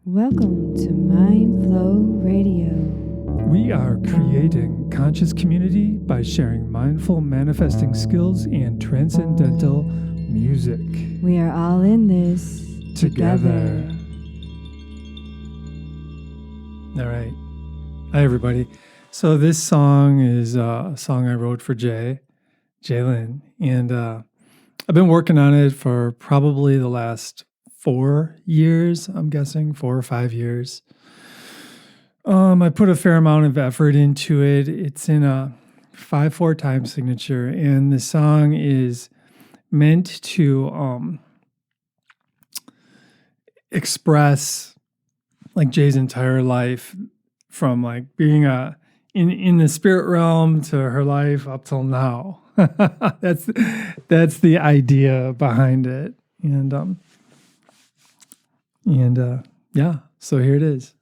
Welcome to Mindflow Radio. We are creating conscious community by sharing mindful manifesting skills and transcendental music. We are all in this together. All right. Hi, everybody. So this song is a song I wrote for Lynn, and I've been working on it for probably the last 4 years, I'm guessing, 4 or 5 years. I put a fair amount of effort into it. It's in a 5/4 time signature, and the song is meant to express like Jay's entire life, from like being in the spirit realm to her life up till now. that's the idea behind it, and yeah. So here it is.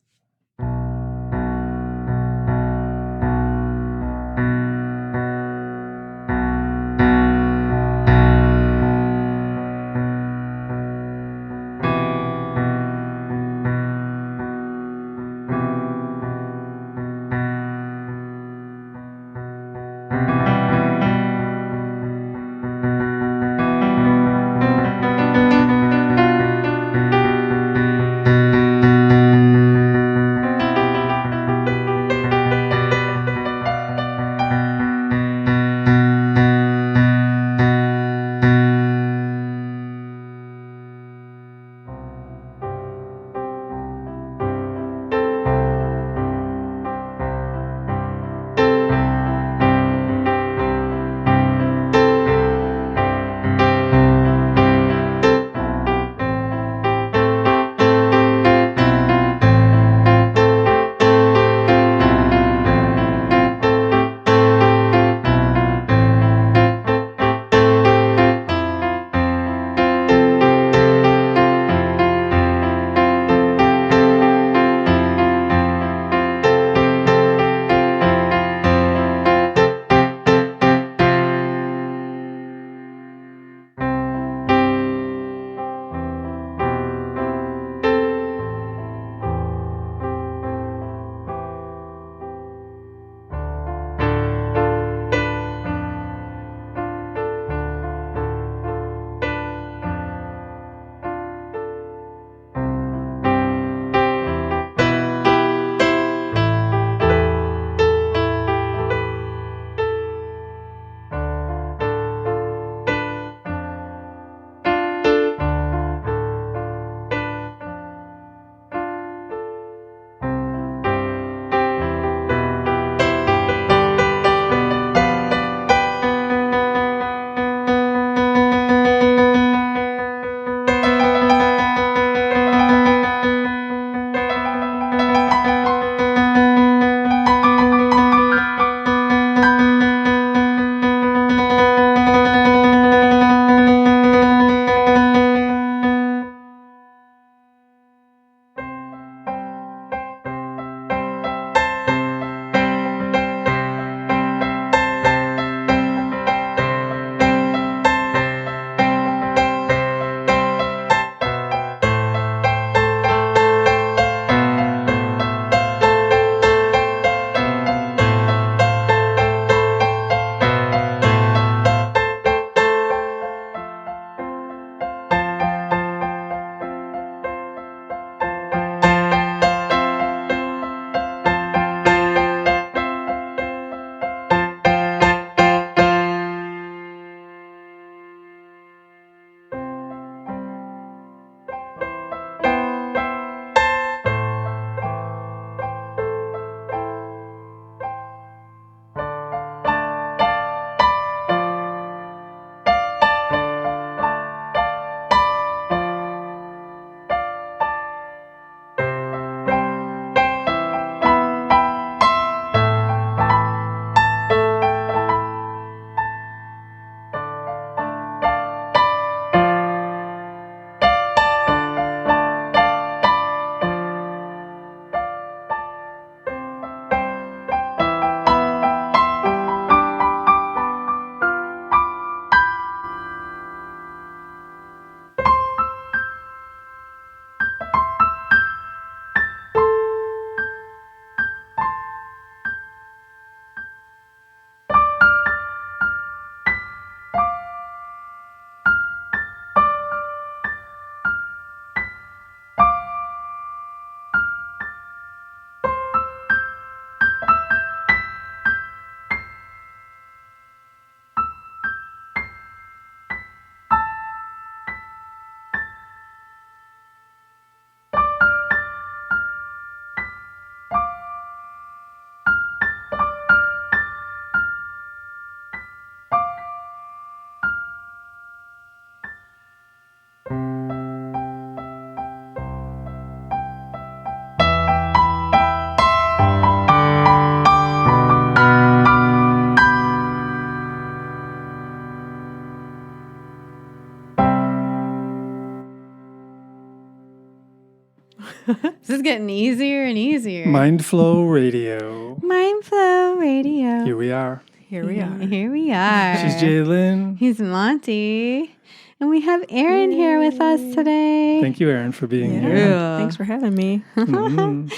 This is getting easier and easier. Mindflow Radio. Mindflow Radio. Here we are. Here we are. Here we are. She's Jalen. He's Monte. And we have Erin here with us today. Thank you, Erin, for being Yeah. here. Thanks for having me. Mhm.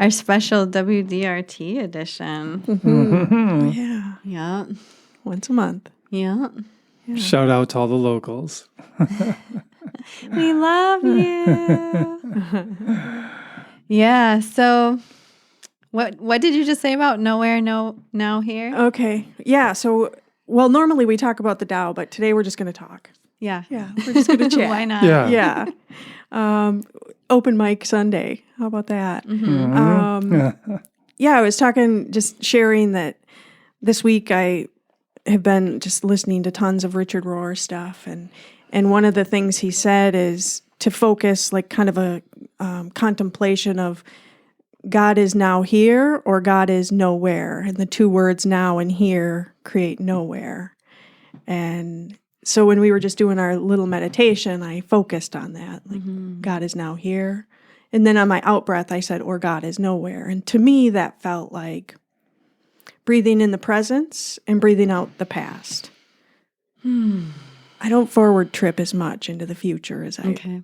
Our special WDRT edition. Yeah. Yeah. Once a month. Yeah. Shout out to all the locals. We love you. Yeah. So what did you just say about nowhere, now here? Okay. Yeah. So, well, normally we talk about the Tao, but today we're just going to talk. Yeah. Yeah. We're just going to chat. Why not? Yeah. Yeah. Open mic Sunday. How about that? Mhm. Yeah. I was just sharing that this week I have been just listening to tons of Richard Rohr stuff. And one of the things he said is to focus like kind of a contemplation of God is now here or God is nowhere. And the two words now and here create nowhere. And so when we were just doing our little meditation, I focused on that. Like God is now here. And then on my out breath, I said, or God is nowhere. And to me, that felt like breathing in the presence and breathing out the past. I don't forward trip as much into the future as I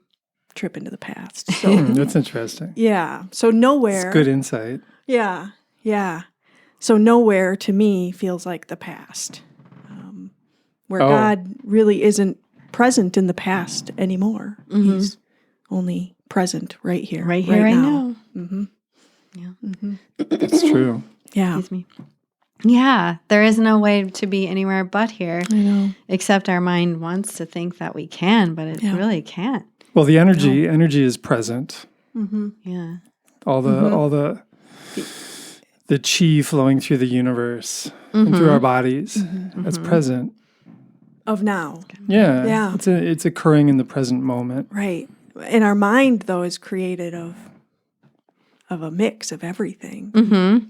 trip into the past. So That's interesting. yeah. So nowhere. It's good insight. Yeah. Yeah. So nowhere to me feels like the past, where God really isn't present in the past anymore. He's only present right here. Right here, right now. Mm-hmm. Yeah. It's true. Yeah. Excuse me. Yeah, there is no way to be anywhere but here, I know. except our mind wants to think that we can, but it really can't. Well, the energy is present. Yeah. All the chi flowing through the universe and through our bodies. That's present. Of now. Yeah. Yeah. It's occurring in the present moment. Right. And our mind, though, is created of a mix of everything.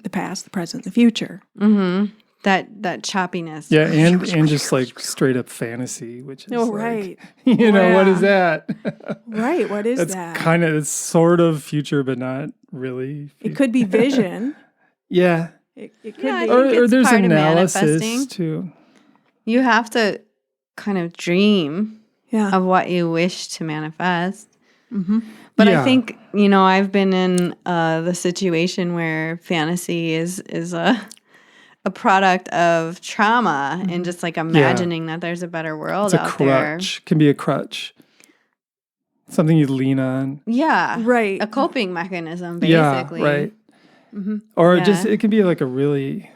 The past, the present, the future. That choppiness. Yeah, and just like straight up fantasy, which is Right. what is that? Right. What is That's that? it's sort of future, but not really. It could be vision. Yeah. It could Yeah, I be. think Or it's there's part of analysis manifesting. too. You have to kind of dream Yeah. of what you wish to manifest. But Yeah. I think, I've been in the situation where fantasy is a product of trauma and just like imagining that there's a better world It's a out there. crutch. Can be a crutch. Something you lean on. Yeah. Right. A coping mechanism, basically. Yeah, right. Or Yeah. just it can be like a really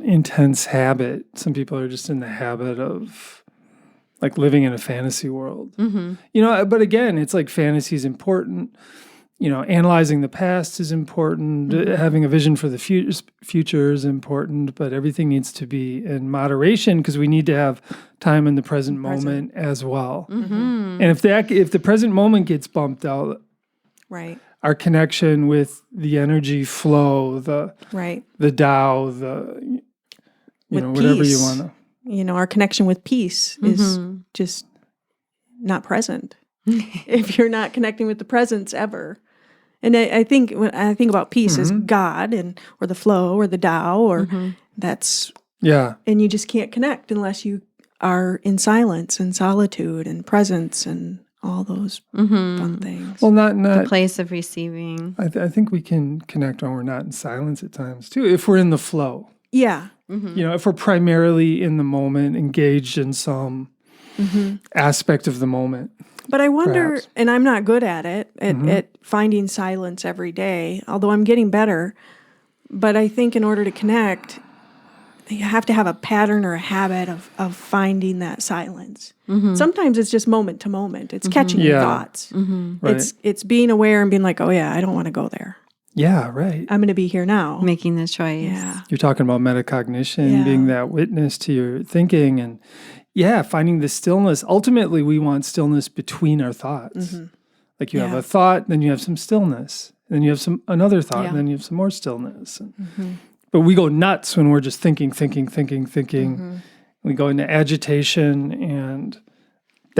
intense habit. Some people are just in the habit of like living in a fantasy world. But again, it's like fantasy is important. Analyzing the past is important. Having a vision for the future is important. But everything needs to be in moderation because we need to have time in the present moment as well. And if the present moment gets bumped out, Right. our connection with the energy flow, the Tao, With whatever you peace. want to. Our connection with peace is just not present if you're not connecting with the presence ever. And I think when I think about peace as God or the flow or the Tao or that's and you just can't connect unless you are in silence and solitude and presence and all those fun things. Well, not The place of receiving. I think we can connect when we're not in silence at times too, if we're in the flow. Yeah. If we're primarily in the moment, engaged in some aspect of the moment. But I wonder, Perhaps. and I'm not good at it, at finding silence every day, although I'm getting better. But I think in order to connect, you have to have a pattern or a habit of finding that silence. Sometimes it's just moment to moment. It's catching your thoughts. Right. It's being aware and being like, oh yeah, I don't want to go there. Yeah, right. I'm going to be here now. Making the choice. Yeah. You're talking about metacognition, Yeah. being that witness to your thinking and finding the stillness. Ultimately, we want stillness between our thoughts. Like you have a thought, then you have some stillness. Then you have another thought, and then you have some more stillness. But we go nuts when we're just thinking. We go into agitation, and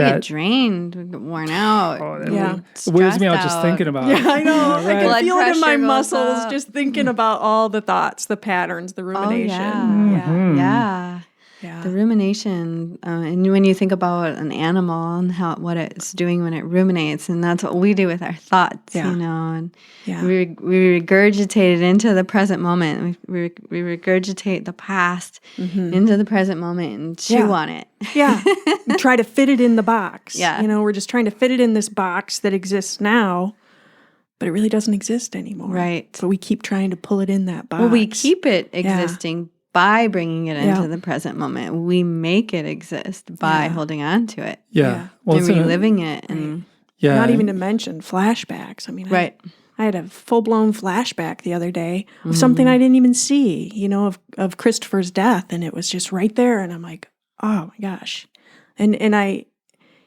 get drained, we get worn out. Oh, that it wears me out just thinking about it. Yeah, I know. I can Blood feel it in my pressure goes muscles up. just thinking about all the thoughts, the patterns, the rumination. Yeah. Yeah. The rumination, and when you think about an animal and what it's doing when it ruminates, and that's what we do with our thoughts, Yeah. and Yeah. we regurgitate it into the present moment. We regurgitate the past into the present moment and chew on it. Yeah. We try to fit it in the box. Yeah. We're just trying to fit it in this box that exists now, but it really doesn't exist anymore. Right. But we keep trying to pull it in that box. Well, we keep it existing by bringing it into the present moment. We make it exist by holding on to it. Yeah. Well, and reliving it. And not even to mention flashbacks. I mean, right. I had a full-blown flashback the other day of something I didn't even see, of Christopher's death, and it was just right there, and I'm like, oh my gosh. And I,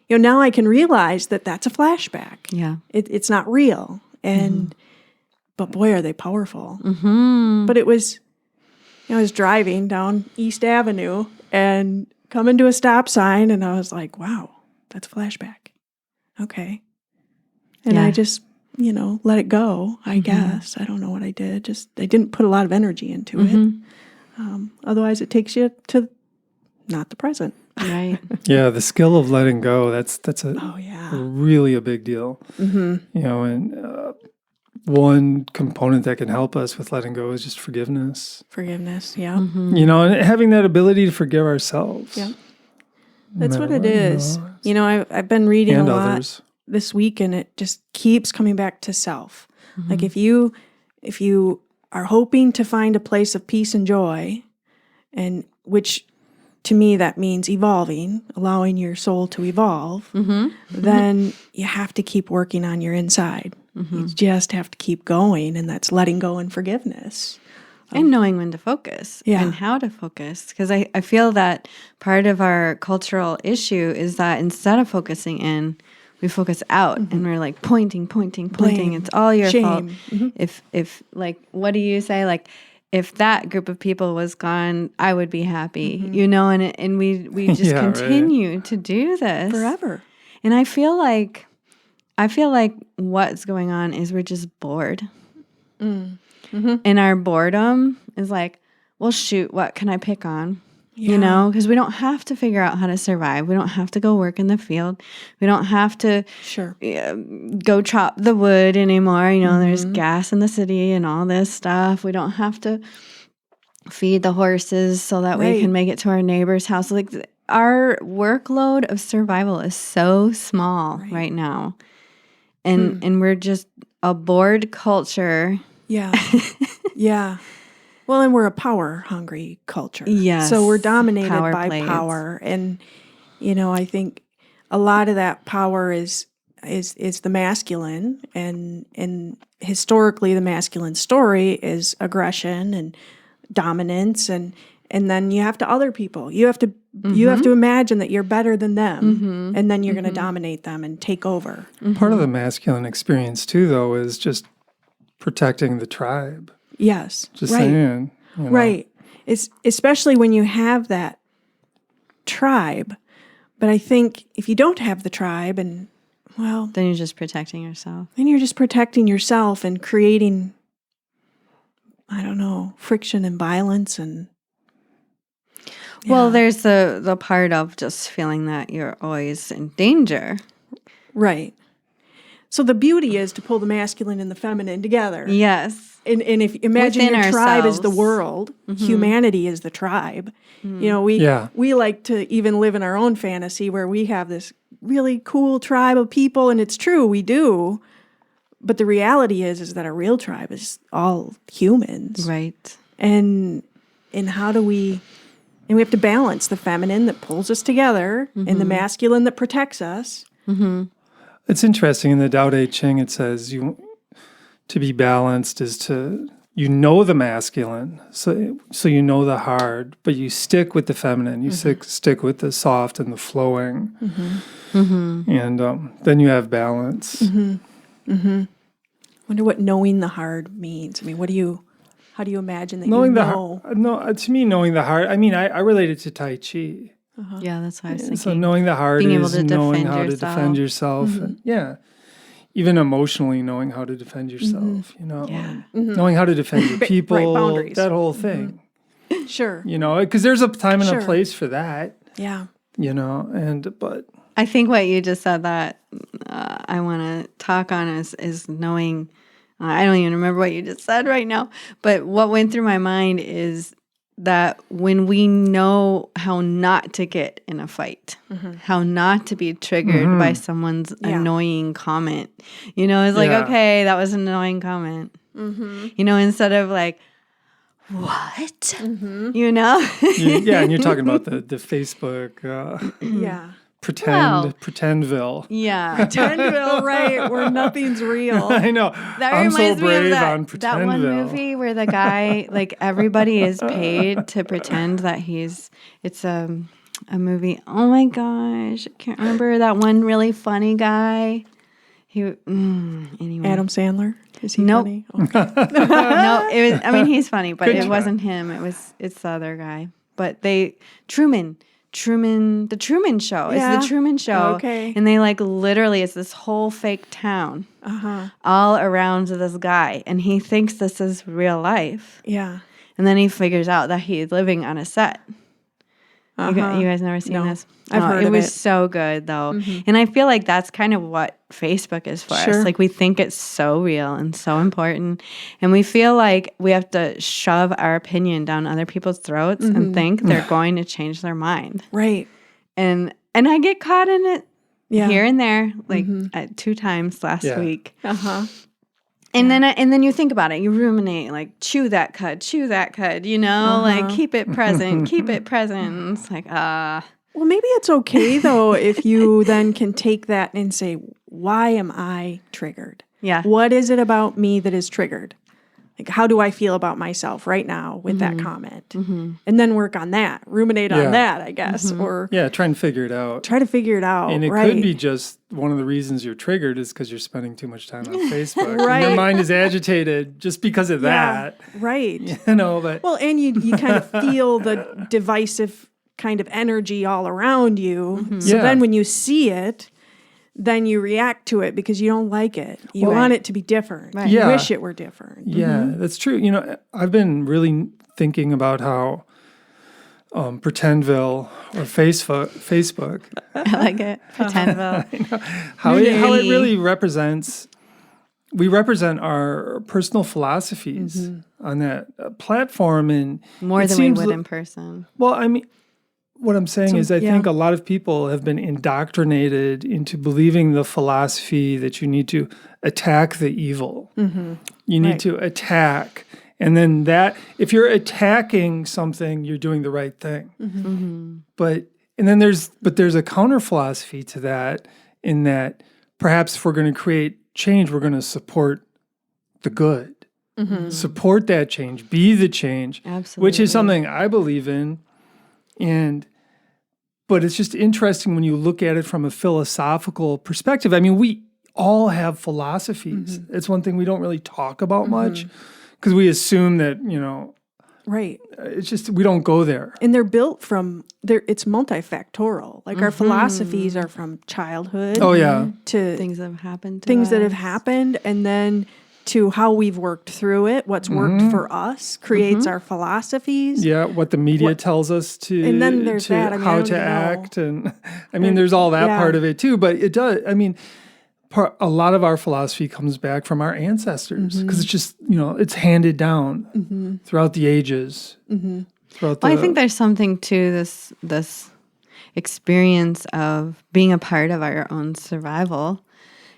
now I can realize that that's a flashback. Yeah. It's not real. And, but boy, are they powerful. But it was, I was driving down East Avenue and coming to a stop sign, and I was like, wow, that's a flashback. Okay. And I just, let it go, I guess. I don't know what I did. I didn't put a lot of energy into it. Otherwise, it takes you to not the present. Right. Yeah, the skill of letting go, that's really a big deal. And one component that can help us with letting go is just forgiveness. Forgiveness, yeah. And having that ability to forgive ourselves. Yeah. That's what it is. I've been reading a lot others. This week, and it just keeps coming back to self. Like if you are hoping to find a place of peace and joy, and which to me that means evolving, allowing your soul to evolve, then you have to keep working on your inside. You just have to keep going, and that's letting go and forgiveness. And knowing when to focus and how to focus. Because I feel that part of our cultural issue is that instead of focusing in, we focus out and we're like pointing. Blame. It's all your fault. Shame. If like, what do you say? Like, if that group of people was gone, I would be happy, and we just continue to do this Forever. And I feel like what's going on is we're just bored. And our boredom is like, well, shoot, what can I pick on? Because we don't have to figure out how to survive. We don't have to go work in the field. We don't have to go chop the wood anymore. There's gas in the city and all this stuff. We don't have to feed the horses so that we can make it to our neighbor's house. Like, our workload of survival is so small right now. And we're just a bored culture. Yeah. Yeah. Well, and we're a power-hungry culture. Yes. So we're dominated by plays. power. And, I think a lot of that power is the masculine. And historically, the masculine story is aggression and dominance. And then you have to other people. You have to imagine that you're better than them. And then you're going to dominate them and take over. Part of the masculine experience, too, though, is just protecting the tribe. Yes. Just saying. Right. It's especially when you have that tribe. But I think if you don't have the tribe then you're just protecting yourself. Then you're just protecting yourself and creating, friction and violence and Well, there's the part of just feeling that you're always in danger. Right. So the beauty is to pull the masculine and the feminine together. Yes. And if imagine Within your tribe is the ourselves. world, humanity is the tribe. We like to even live in our own fantasy where we have this really cool tribe of people, and it's true, we do. But the reality is that our real tribe is all humans. Right. And how do we have to balance the feminine that pulls us together and the masculine that protects us. It's interesting. In the Tao Te Ching, it says to be balanced is to, the masculine, so you know the hard, but you stick with the feminine. You stick with the soft and the flowing. And then you have balance. Wonder what knowing the hard means. I mean, how do you imagine that knowing you know? To me, knowing the hard, I relate it to Tai Chi. Yeah, that's what I was thinking. So knowing the hard Being able is to knowing defend how yourself. to defend yourself. And, even emotionally knowing how to defend yourself, Yeah. knowing how to defend your people, boundaries. that whole thing. Sure. Because there's a time and a place for that. Yeah. But I think what you just said that I want to talk on is knowing, I don't even remember what you just said right now, but what went through my mind is that when we know how not to get in a fight, how not to be triggered by someone's annoying comment, it's like, okay, that was an annoying comment, instead of like, what? and you're talking about the Facebook pretendville. Yeah. Pretendville, right, where nothing's real. I know. That I'm reminds so brave me of on that one Pretendville. movie where the guy, like, everybody is paid to pretend that it's a movie. Oh my gosh, I can't remember that one really funny guy. Anyway. Adam Sandler? Is he Nope. funny? Okay. No, it was. I mean, he's funny, but Good it try. wasn't him. It's the other guy. But the Truman Show. Yeah. It's the Truman Show. Okay. And they literally, it's this whole fake town all around this guy. And he thinks this is real life. Yeah. And then he figures out that he's living on a set. You guys never seen this? I've heard it of was it. so good, though. And I feel like that's kind of what Facebook is for us. Like, we think it's so real and so important. And we feel like we have to shove our opinion down other people's throats and think they're going to change their mind. Right. And I get caught in it here and there, like 2 times last week. And then you think about it, you ruminate, like, chew that cud, like, keep it present. It's like, Well, maybe it's okay, though, if you then can take that and say, why am I triggered? Yeah. What is it about me that is triggered? Like, how do I feel about myself right now with that comment? And then work on that, ruminate on that, I guess, or try and figure it out. try to figure it out. And it right. could be just one of the reasons you're triggered is because you're spending too much time on Facebook. Right. And your mind is agitated just because of that. Right. But Well, and you kind of feel the divisive kind of energy all around you. So then when you see it, then you react to it because you don't like it. You want it to be different. Right. You Yeah. wish it were different. yeah, that's true. I've been really thinking about how Pretendville or Facebook I like it. Pretendville. how it really represents. We represent our personal philosophies on that platform, and More it than we seems would in person. Well, I mean, what I'm saying is I think a lot of people have been indoctrinated into believing the philosophy that you need to attack the evil. You need to attack. And then if you're attacking something, you're doing the right thing. But there's a counter philosophy to that, in that perhaps if we're going to create change, we're going to support the good. Support that change, be the change. Absolutely. Which is something I believe in. But it's just interesting when you look at it from a philosophical perspective. I mean, we all have philosophies. It's one thing we don't really talk about much because we assume that, Right. it's just, we don't go there. And they're built from, it's multifactorial. Like our philosophies are from childhood Oh, yeah. to Things that have happened to things that us. have happened, and then to how we've worked through it, what's worked for us, creates our philosophies. Yeah, what the media tells us to, And then there's that. I mean, I how don't to even know. act. And I mean, there's all that part of it too. But it does, I mean, a lot of our philosophy comes back from our ancestors because it's just, it's handed down throughout the ages. I think there's something to this experience of being a part of our own survival.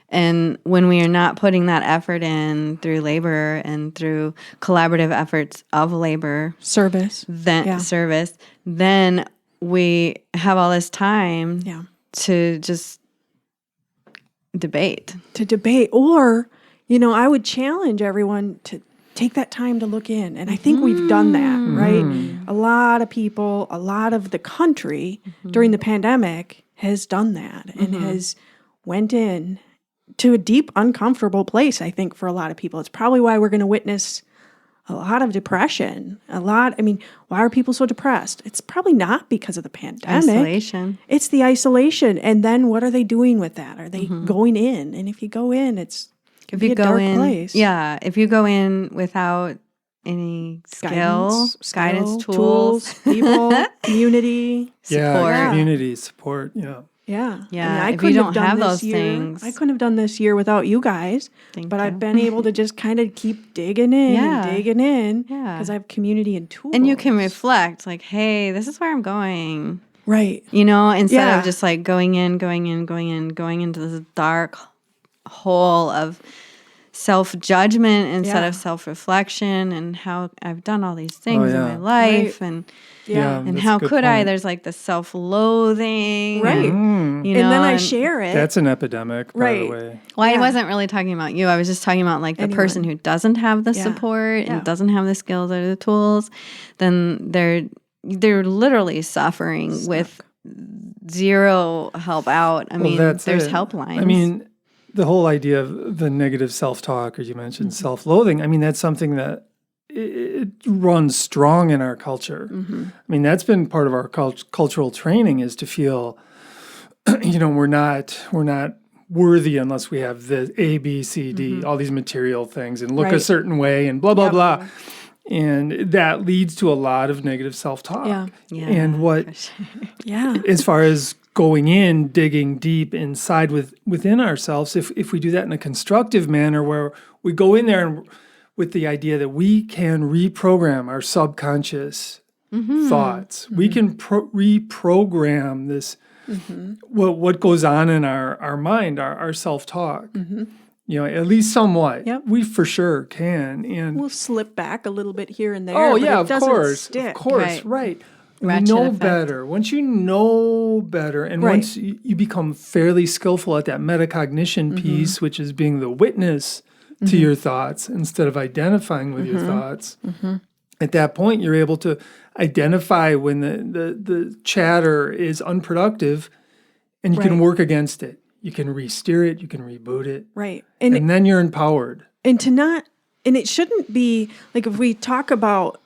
And when we are not putting that effort in through labor and through collaborative efforts of labor, Service. then we have all this time to just debate. Or, I would challenge everyone to take that time to look in. And I think we've done that, right? A lot of people, a lot of the country during the pandemic has done that and has went in to a deep, uncomfortable place, I think, for a lot of people. It's probably why we're going to witness a lot of depression, why are people so depressed? It's probably not because of the pandemic. Isolation. It's the isolation. And then what are they doing with that? Are they going in? And if you go in, it's if you a go dark in, place. yeah, if you go in without any guidance, tools, people, community, support. Community support. Yeah. Yeah. Yeah. I If you couldn't don't have done have this those year. things. I couldn't have done this year without you guys. But I've been able to just kind of keep digging in and digging in because I have community and tools. And you can reflect like, hey, this is where I'm going. Right. Instead of just like going into this dark hole of self-judgment instead of self-reflection and how I've done all these things in my life and how could I? There's like the self-loathing. Right. And then I share it. That's an epidemic, by the way. Well, I wasn't really talking about you. I was just talking about like the person who doesn't have the support and doesn't have the skills or the tools. Then they're literally suffering with zero help out. I mean, there's helplines. I mean, the whole idea of the negative self-talk, or you mentioned self-loathing, I mean, that's something that it runs strong in our culture. I mean, that's been part of our cultural training, is to feel, we're not worthy unless we have the A, B, C, D, all these material things, and look a certain way, and blah, blah, blah. And that leads to a lot of negative self-talk. Yeah. And what, as far as going in, digging deep inside within ourselves, if we do that in a constructive manner, where we go in there and with the idea that we can reprogram our subconscious thoughts, we can reprogram this, what goes on in our mind, our self-talk. At least somewhat. Yep. We for sure can. And we'll slip back a little bit here and there. Oh, but yeah, it of doesn't course. stick. Of course, right. Ratchet know effect. better. Once you know better, and once you become fairly skillful at that metacognition piece, which is being the witness to your thoughts instead of identifying with your thoughts, at that point you're able to identify when the chatter is unproductive, and you can work against it. You can re-steer it, you can reboot it. Right. And then you're empowered. And it shouldn't be, like, if we talk about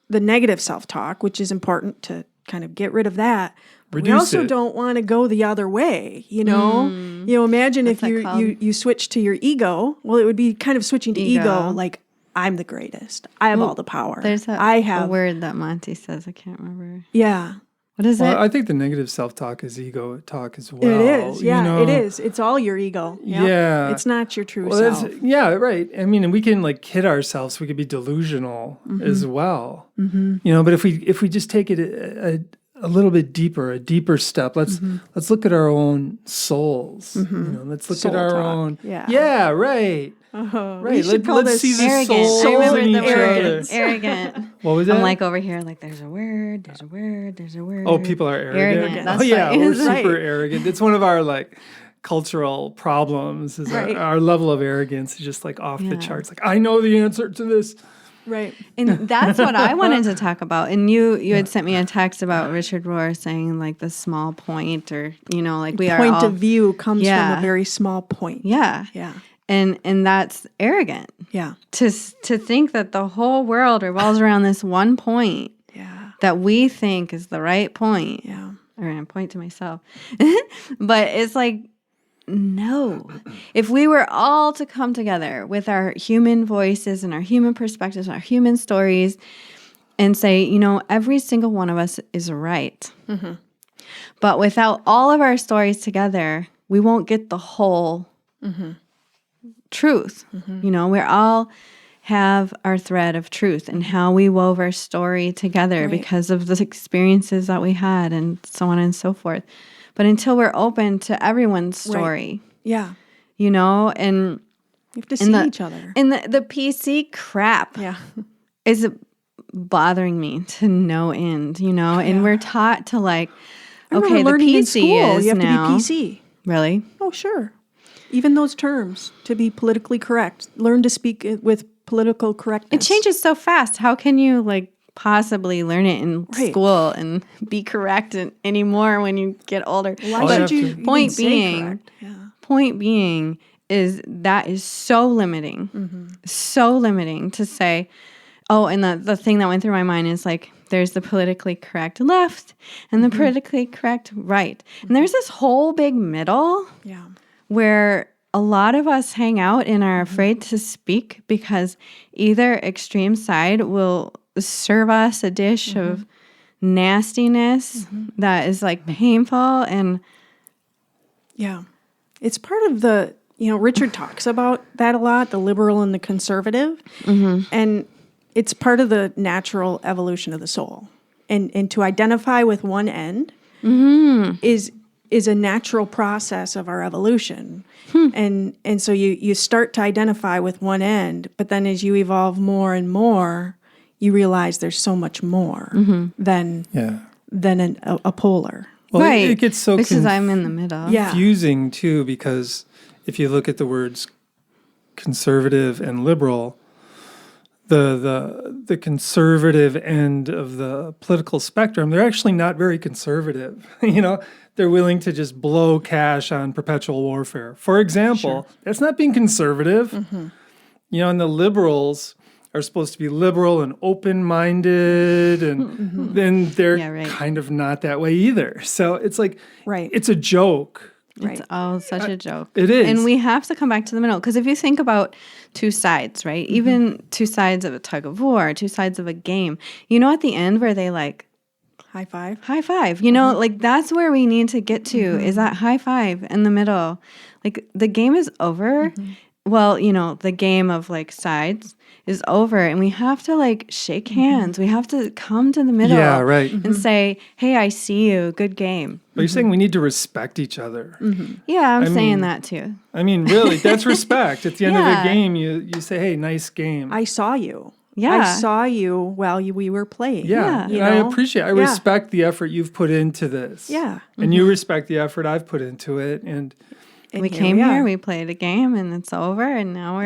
the negative self-talk, which is important to kind of get rid of that, we also don't want to go the other way, Imagine if you switch to your ego. Well, it would be kind of switching to ego like, I'm the greatest. I have all the power. There's a word that Monte says. I can't remember. Yeah. What is it? I think the negative self-talk is ego talk as well. It is. Yeah, it is. It's all your ego. Yep. Yeah. It's not your true self. Right. I mean, we can like kid ourselves. We could be delusional as well. But if we just take it a little bit deeper, a deeper step, let's look at our own souls. Let's look at our own. Yeah. Right. Right. Let's see the souls in each other. Arrogant. What was that? I'm like over here, like there's a word, there's a word, there's a word. Oh, people are arrogant. We're super arrogant. It's one of our like cultural problems. Is our level of arrogance is just like off the charts. Like, I know the answer to this. Right. And that's what I wanted to talk about. And you had sent me a text about Richard Rohr saying like the small point, or like we are point of view comes from a very small point. Yeah. And that's arrogant. Yeah. To think that the whole world revolves around this one point. Yeah. That we think is the right point. Yeah. Or I point to myself. But it's like, no. If we were all to come together with our human voices and our human perspectives and our human stories and say, every single one of us is right. But without all of our stories together, we won't get the whole truth. We all have our thread of truth and how we wove our story together because of the experiences that we had and so on and so forth. But until we're open to everyone's story, and you have to see each other. And the PC crap is bothering me to no end, and we're taught to like, okay, the PC in school, is you have now, to be PC. Really? Oh, sure. Even those terms, to be politically correct. Learn to speak with political correctness. It changes so fast. How can you like possibly learn it in school and be correct anymore when you get older? Why should you point being is that is so limiting. So limiting to say, and the thing that went through my mind is like, there's the politically correct left and the politically correct right. And there's this whole big middle where a lot of us hang out and are afraid to speak because either extreme side will serve us a dish of nastiness that is like painful. And it's part of the, Richard talks about that a lot, the liberal and the conservative. And it's part of the natural evolution of the soul. And to identify with one end is a natural process of our evolution. And so you start to identify with one end, but then as you evolve more and more, you realize there's so much more than a polar. Well, right. It gets so because I'm in the middle. confusing too, because if you look at the words conservative and liberal, the conservative end of the political spectrum, they're actually not very conservative. They're willing to just blow cash on perpetual warfare. For example, that's not being conservative. And the liberals are supposed to be liberal and open-minded, and then they're kind of not that way either. So it's like, it's a joke. It's all such a joke. It is. And we have to come back to the middle. Because if you think about two sides, right? Even two sides of a tug of war, two sides of a game, at the end where they like, high five. High five. Like that's where we need to get to is that high five in the middle. Like the game is over. Well, the game of like sides is over and we have to like shake hands. We have to come to the middle and say, hey, I see you. Good game. But you're saying we need to respect each other. Yeah, I'm saying that too. I mean, really, that's respect. At the end of the game, you say, hey, nice game. I saw you. Yeah. I saw you while we were playing. Yeah. And I respect the effort you've put into this. Yeah. And you respect the effort I've put into it. And we came here, we played a game, and it's over, and now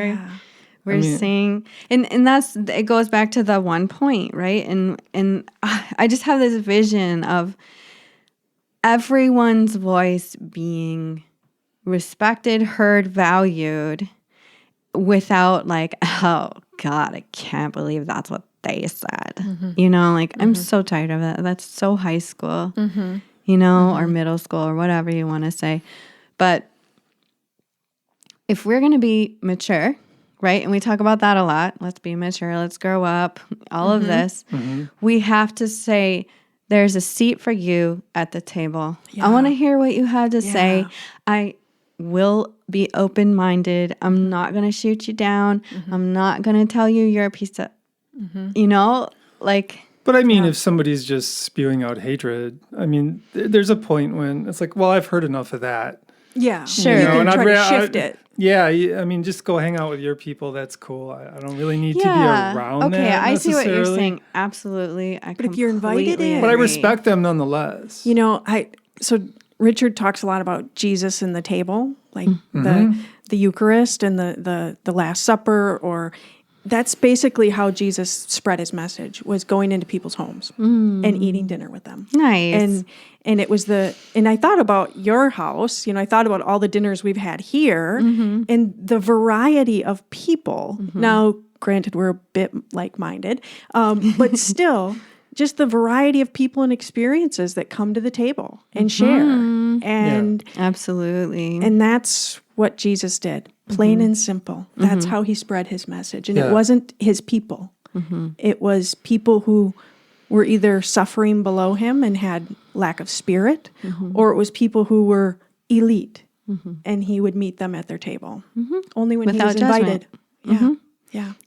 we're seeing, and that's, it goes back to the one point, right? And I just have this vision of everyone's voice being respected, heard, valued, without like, oh God, I can't believe that's what they said. I'm so tired of that. That's so high school, or middle school or whatever you want to say. But if we're going to be mature, right? And we talk about that a lot. Let's be mature. Let's grow up. All of this. We have to say, there's a seat for you at the table. I want to hear what you have to say. I will be open-minded. I'm not going to shoot you down. I'm not going to tell you you're a piece of, like. But I mean, if somebody's just spewing out hatred, I mean, there's a point when it's like, well, I've heard enough of that. Yeah, sure. You can try to shift it. Yeah, I mean, just go hang out with your people. That's cool. I don't really need to be around that. Okay, I see what you're saying. Absolutely. But if you're invited in. But I respect them nonetheless. So Richard talks a lot about Jesus and the table, like the Eucharist and the Last Supper, or that's basically how Jesus spread his message, was going into people's homes and eating dinner with them. Nice. And it was and I thought about your house, I thought about all the dinners we've had here and the variety of people. Now, granted, we're a bit like-minded, but still, just the variety of people and experiences that come to the table and share. And absolutely. And that's what Jesus did, plain and simple. That's how he spread his message. And it wasn't his people. It was people who were either suffering below him and had lack of spirit, or it was people who were elite, and he would meet them at their table. Only when without he was invited. Judgment.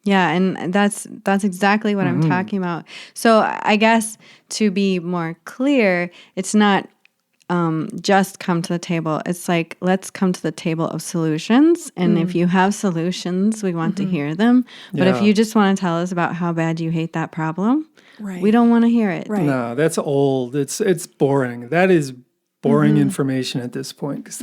Yeah, and that's exactly what I'm talking about. So I guess to be more clear, it's not just come to the table. It's like, let's come to the table of solutions. And if you have solutions, we want to hear them. But if you just want to tell us about how bad you hate that problem, we don't want to hear it. Right. No, that's old. It's boring. That is boring information at this point, because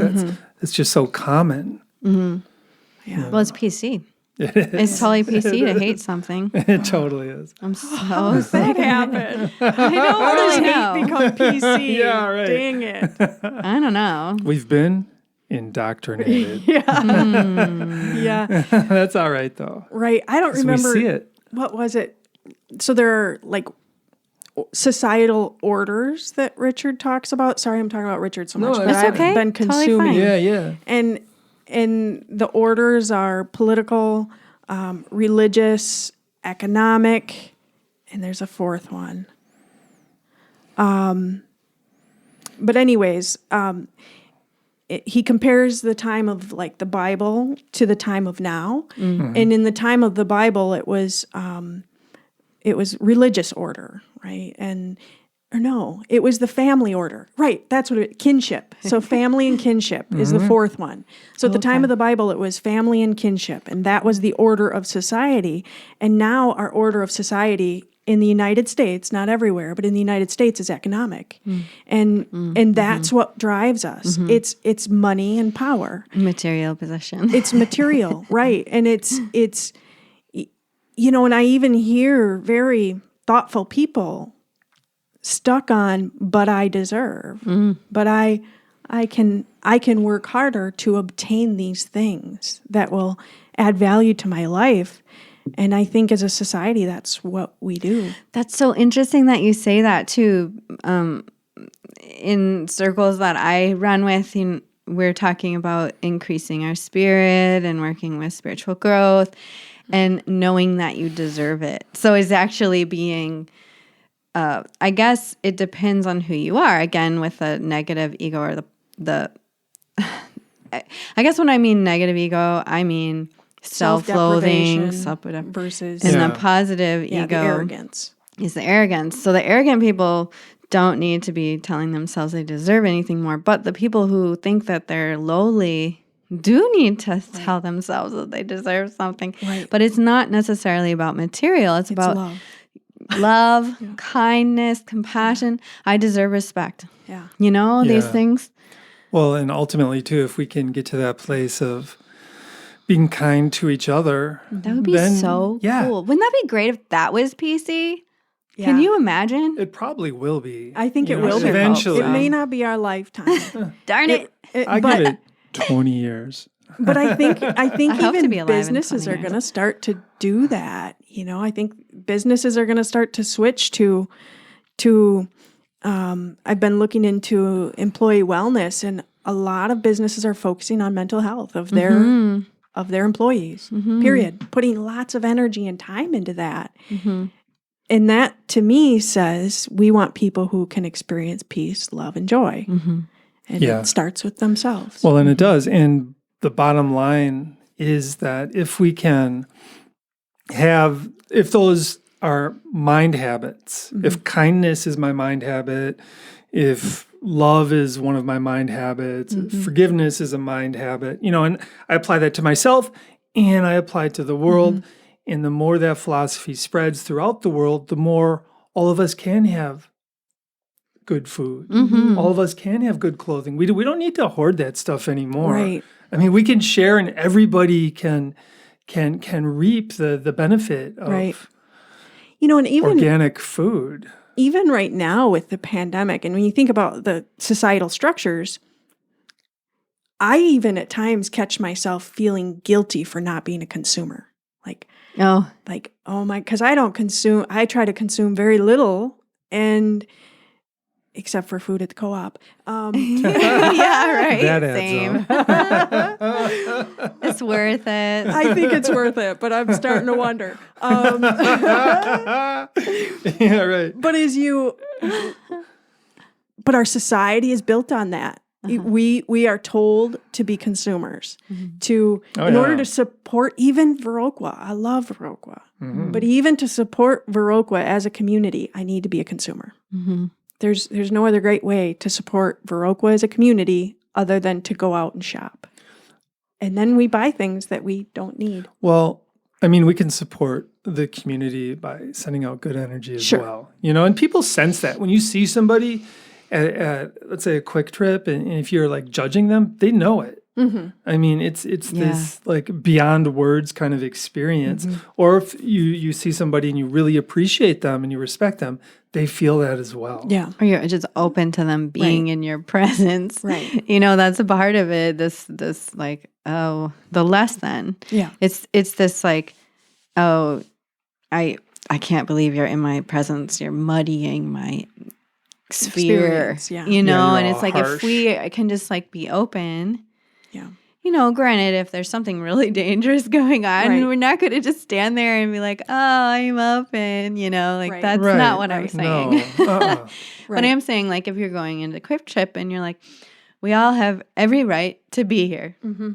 it's just so common. Yeah. Well, it's PC. It's totally PC to hate something. It totally is. I'm so sick. That happened. I know. How does hate become PC? Yeah, right. Dang it. I don't know. We've been indoctrinated. Yeah. That's all right, though. Right. I don't remember. We see it. What was it? so there are like societal orders that Richard talks about. Sorry, I'm talking about Richard so much, but I've okay. been Totally consuming. fine. Yeah. And the orders are political, religious, economic, and there's a fourth one. But anyways, he compares the time of like the Bible to the time of now. Mm-hmm. And in the time of the Bible, it was religious order, right? It was the family order. Right, that's what kinship. So family and kinship is the fourth one. So at the time of the Bible, it was family and kinship, and that was the order of society. And now our order of society in the United States, not everywhere, but in the United States, is economic. And that's what drives us. It's money and power. Material possession. It's material, right. And it's and I even hear very thoughtful people stuck on, but I deserve, but I can work harder to obtain these things that will add value to my life. And I think as a society, that's what we do. That's so interesting that you say that too. In circles that I run with, we're talking about increasing our spirit and working with spiritual growth and knowing that you deserve it. So it's actually being, I guess it depends on who you are. Again, with a negative ego or the I guess when I mean negative ego, I mean self-loathing, versus and the positive ego, the arrogance. Is the arrogance. So the arrogant people don't need to be telling themselves they deserve anything more, but the people who think that they're lowly do need to tell themselves that they deserve something. Right. But it's not necessarily about material. It's about love, kindness, compassion. I deserve respect. Yeah. These things. Well, and ultimately, too, if we can get to that place of being kind to each other. That would be so cool. Wouldn't that be great if that was PC? Yeah. Can you imagine? It probably will be. I think it will be. Eventually. It may not be our lifetime. Darn it. I give it 20 years. But I think even businesses are going to start to do that. I think businesses are going to start to switch to I've been looking into employee wellness, and a lot of businesses are focusing on mental health of their employees, period. Putting lots of energy and time into that. Mm-hmm. And that, to me, says we want people who can experience peace, love, and joy. Mm-hmm. And it starts with themselves. Well, and it does. And the bottom line is that if we can if those are mind habits, if kindness is my mind habit, if love is one of my mind habits, forgiveness is a mind habit, and I apply that to myself and I apply it to the world. And the more that philosophy spreads throughout the world, the more all of us can have good food. Mm-hmm. All of us can have good clothing. We don't need to hoard that stuff anymore. Right. I mean, we can share, and everybody can reap the benefit of and even organic food. Even right now with the pandemic, and when you think about the societal structures, I even at times catch myself feeling guilty for not being a consumer. Because I don't consume. I try to consume very little, and except for food at the co-op. Yeah, right. That Same. It's worth it. I think it's worth it, but I'm starting to wonder. Yeah, right. But our society is built on that. We are told to be consumers, in order to support even Viroqua. I love Viroqua, but even to support Viroqua as a community, I need to be a consumer. Mm-hmm. There's no other great way to support Viroqua as a community other than to go out and shop, and then we buy things that we don't need. Well, I mean, we can support the community by sending out good energy as well, and people sense that when you see somebody at let's say a quick trip, and if you're like judging them, they know it. Mm-hmm. I mean, it's this like beyond words kind of experience. Mm-hmm. Or if you see somebody and you really appreciate them and you respect them, they feel that as well. Yeah. Or you're just open to them being in your presence. Right. That's a part of it. This like, the less than. Yeah. It's this like, I can't believe you're in my presence. You're muddying my sphere. Yeah. You know, you're and all it's like harsh. if we can just like be open. Yeah. You know, granted, if there's something really dangerous going on, Right. we're not going to just stand there and be like, "Oh, I'm open." You know, like Right. that's Right, not what I'm saying. No. But I'm saying, like, if you're going into Quick Trip and you're like, we all have every right to be here. Mm-hmm.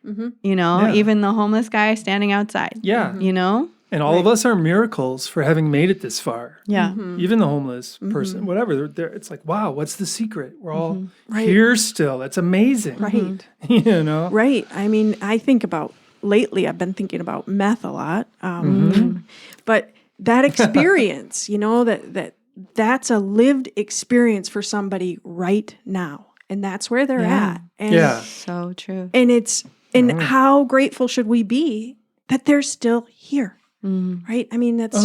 Mm-hmm. You know, Yeah. even the homeless guy standing outside. Yeah. You know? And all of us are miracles for having made it this far. Yeah. Mm-hmm. Even the homeless person, whatever. It's like, wow, what's the secret? We're all Right. here still. That's amazing. Right. You know? Right. I mean, I think about lately, I've been thinking about meth a lot. But that experience, you know, that's a lived experience for somebody right now. And that's where they're Yeah. at. And, Yeah. So true. and how grateful should we be that they're still here? Right? I mean, that's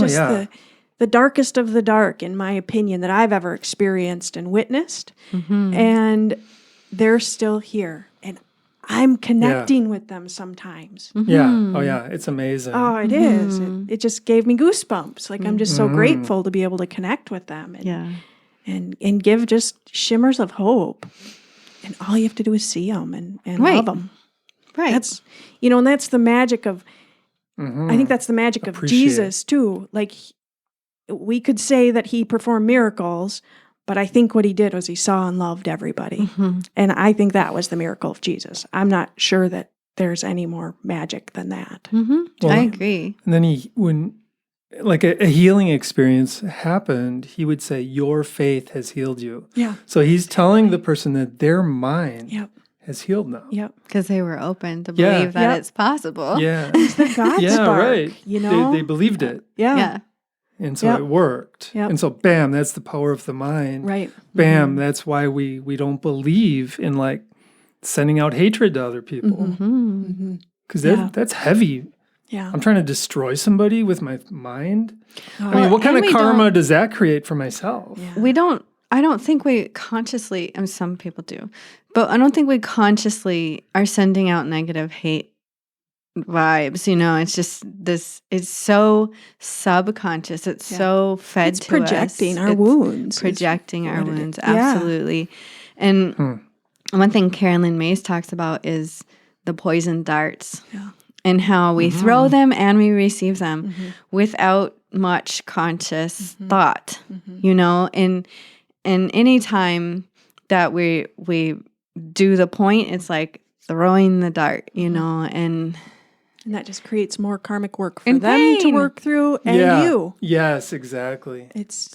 the darkest of the dark, in my opinion, that I've ever experienced and witnessed. And they're still here. And I'm connecting with them sometimes. Yeah. Oh, yeah. It's amazing. Oh, it is. It just gave me goosebumps. Like, I'm just so grateful to be able to connect with them and give just shimmers of hope. And all you have to do is see them and Right. love them. Right. That's, you know, and that's the magic of, I think that's the magic of Appreciate Jesus too. Like, we could say that he performed miracles, but I think what he did was he saw and loved everybody. And I think that was the miracle of Jesus. I'm not sure that there's any more magic than that. Well, I agree. And then when like a healing experience happened, he would say, your faith has healed you. Yeah. So he's telling the person that their mind Yep. has healed now. Yep. Because they were open to Yeah. believe that Yep. it's possible. Yeah. It's the God Yeah, spark, right. you know? They believed it. Yeah. Yeah. And so Yep. it worked. Yep. And so, bam, that's the power of the mind. Right. Bam, that's why we don't believe in like sending out hatred to other people. Because that's heavy. Yeah. I'm trying to destroy somebody with my mind. I Well, mean, what kind and of we karma does that create for myself? Yeah. I don't think we consciously, and some people do, but I don't think we consciously are sending out negative hate vibes. You know, it's just this, it's so subconscious. It's so fed It's to projecting us. our It's wounds. projecting our what it is. wounds. Yeah. Absolutely. And one thing Carolyn Mays talks about is the poison darts. Yeah. And how we throw them and we receive them without much conscious thought, you know, and any time that we do the point, it's like throwing the dart, you know, and that just creates more karmic work for And them to pain. work through and you. Yes, exactly. It's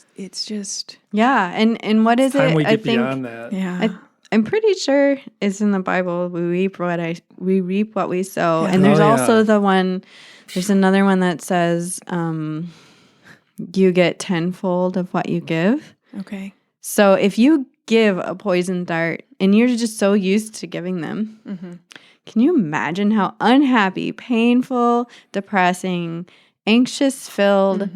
just yeah. And what is Time it? we I get think beyond that. yeah. I'm pretty sure it's in the Bible. We reap what we sow. Yeah. And there's Oh, yeah. also there's another one that says, you get tenfold of what you give. Okay. So if you give a poison dart and you're just so used to giving them, can you imagine how unhappy, painful, depressing, anxious filled?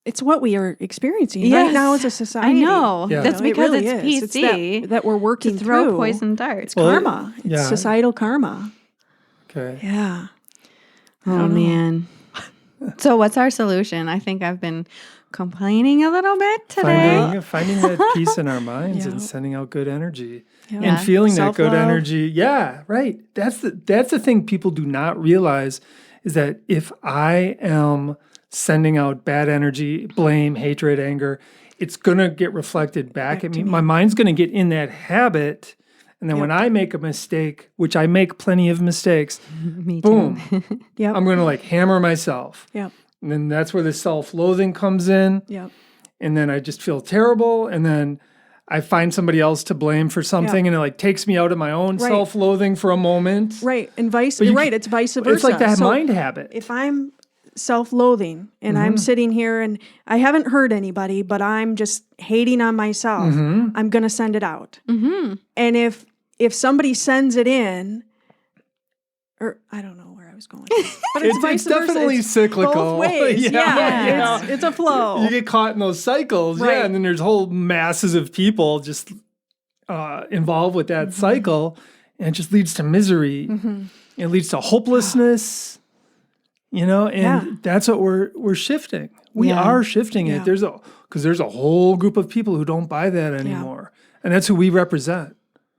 It's what we are experiencing Yes. right now as a society. I know. Yeah. That's You know, it because really it's is. PC It's that we're working to throw through. poison darts. It's karma. It's yeah. societal karma. Okay. Yeah. Oh, man. So what's our solution? I think I've been complaining a little bit today. Finding that peace in our minds Yeah. and sending out good energy. Yeah. And feeling that good Self-love. energy. Yeah, right. That's the thing people do not realize is that if I am sending out bad energy, blame, hatred, anger, it's going to get reflected back at me. My mind's going to get in that habit. And then when I make a mistake, which I make plenty of mistakes, Me too. boom, Yep. I'm going to like hammer myself. Yep. And then that's where the self-loathing comes in. Yep. And then I just feel terrible. And then I find somebody else to blame for something. And it like takes me out of my own Right. self-loathing for a moment. Right. And But it's vice versa. It's like that So mind habit. if I'm self-loathing and I'm sitting here and I haven't hurt anybody, but I'm just hating on myself, I'm going to send it out. And if somebody sends it in, or I don't know where I was going, but it's vice versa. definitely It's cyclical. both ways. Yeah. It's a flow. You get caught in those cycles. Right. Yeah. And then there's whole masses of people just involved with that cycle. And it just leads to misery. It leads to hopelessness. And that's what we're shifting. We are shifting it. There's a whole group of people who don't buy that anymore. And that's who we represent.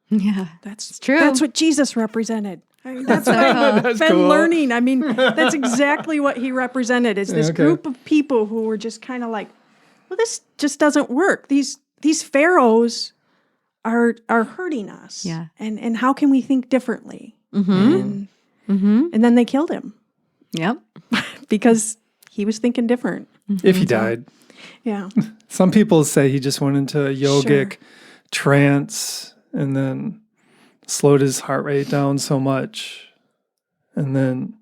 Yeah, that's true. That's what Jesus represented. I mean, that's what I've been learning. I mean, that's exactly what he represented, is this group of people who were just kind of like, well, this just doesn't work. These pharaohs are hurting us. Yeah. And how can we think differently? Mm-hmm. And then they killed him. Yep. Because he was thinking different. If he died. Yeah. Some people say he just went into a yogic trance and then slowed his heart rate down so much. And then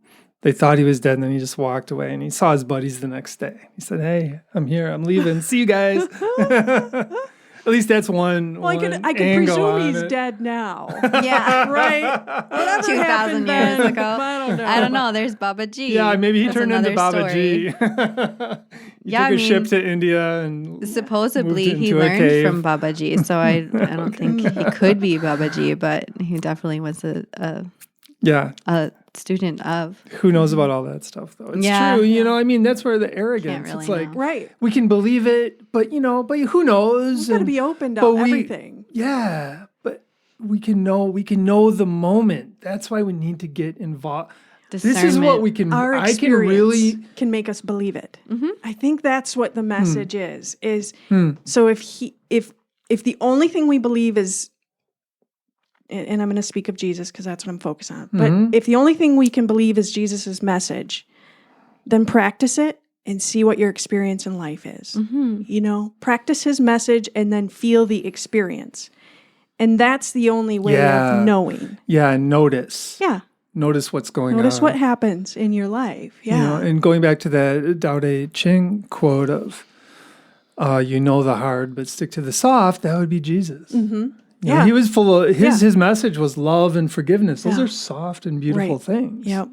they thought he was dead, and then he just walked away, and he saw his buddies the next day. He said, "Hey, I'm here. I'm leaving. See you guys." At least that's one. Well, I can presume he's dead now. Yeah. Right? 2,000 years ago. I don't know. There's Baba G. Yeah, maybe he turned into Baba story. G. He took a ship to India and supposedly he learned from Baba G. So I don't think he could be Baba G, but he definitely was a student of. Who knows about all that stuff, though? It's true. I mean, that's where the arrogance. Really it's like, right. We can believe it, but who knows? We've got to be open to everything. Yeah, but we can know the moment. That's why we need to get involved. This is what we can. Our experience can make us believe it. Mm-hmm. I think that's what the message is. So if the only thing we believe is, and I'm going to speak of Jesus because that's what I'm focused on. But if the only thing we can believe is Jesus's message, then practice it and see what your experience in life is. Mm-hmm. Practice his message and then feel the experience. And that's the only way of knowing. Yeah, and notice. Yeah. Notice what's going on. Notice what happens in your life. Yeah. And going back to that Tao Te Ching quote of, the hard, but stick to the soft, that would be Jesus. Mm-hmm. He was full of, his message was love and forgiveness. Those are soft and beautiful things. Yep.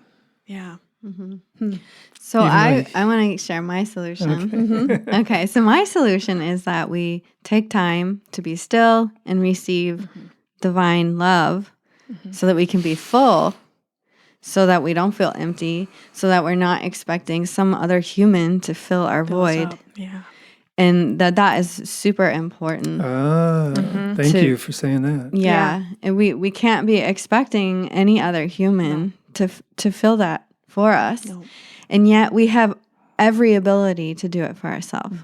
Yeah. Mm-hmm. So I want to share my solution. Okay. So my solution is that we take time to be still and receive divine love so that we can be full, so that we don't feel empty, so that we're not expecting some other human to fill our void. Yeah. And that is super important. Thank you for saying that. Yeah. And we can't be expecting any other human to fill that for us. No. And yet we have every ability to do it for ourselves.